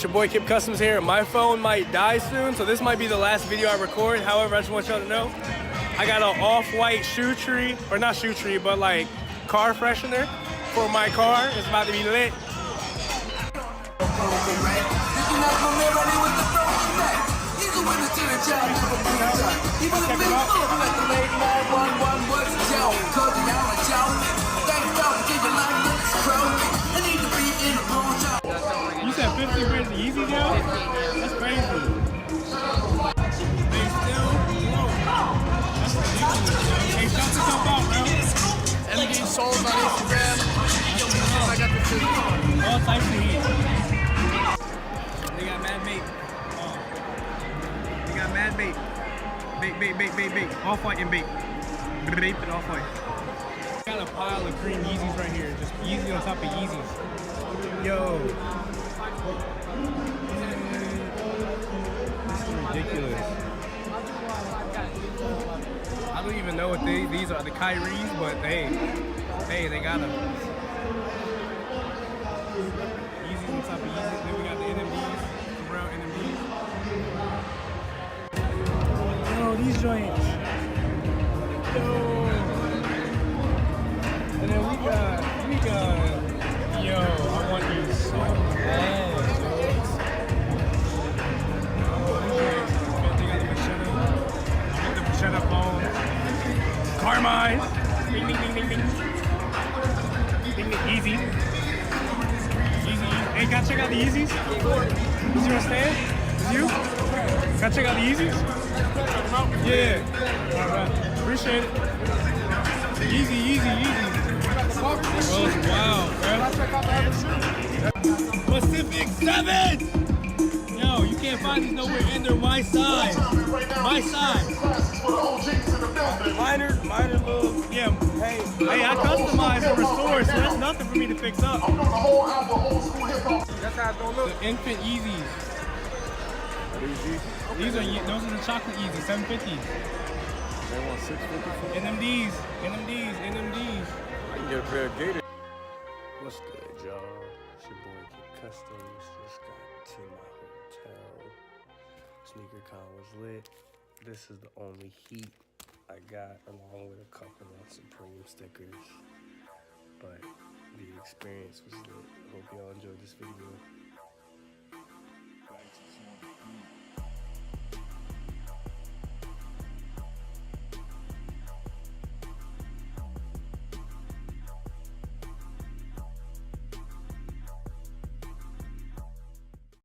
it's your boy K.I.P Customs here. My phone might die soon, so this might be the last video I record. However, I just want y'all to know, I got an off-white shoe tree, or not shoe tree, but like car freshener for my car. It's about to be lit. You said 50 pairs of Yeezys, yo? That's crazy. They still low. That's ridiculous, yo. Hey, shout this stuff out, bro. MD sold on Instagram. I got the two. All types of heat. They got mad bait. Oh. They got mad bait. Bait. Off-white and bait. Bait and off-white. Got a pile of green Yeezys right here. Just Yeezy on top of Yeezys. Yo. This is ridiculous. I don't even know what these are, the Kyries, but hey, they got them. Yeezys on top of Yeezys. Then we got the NMDs, the brown NMDs. Yo, these joints. Yo. And then we got, yo, I want these so bad. They got the machete. I want the machete phone. Carmine. Ding, ding, ding, ding, ding. Ding, ding, easy. Easy. Hey, gotta check out the Yeezys. Is you understand? Is you? Gotta check out the Yeezys? Yeah. Alright. Appreciate it. Easy. Oh, wow, bro. Pacific 7! Yo, you can't find these nowhere under my size. My size. Minor little. Yeah. Hey, I customize and restore, so that's nothing for me to fix up. That's how it's gonna look. The infant Yeezys. These are those are the chocolate Yeezys, 750s. They want 650. NMDs. I can get a pair of Gators. What's good, y'all? It's your boy K.I.P Customs. Just got to my hotel. Sneakercon was lit. This is the only heat I got, along with a couple of Supreme stickers. But the experience was lit. Hope y'all enjoyed this video.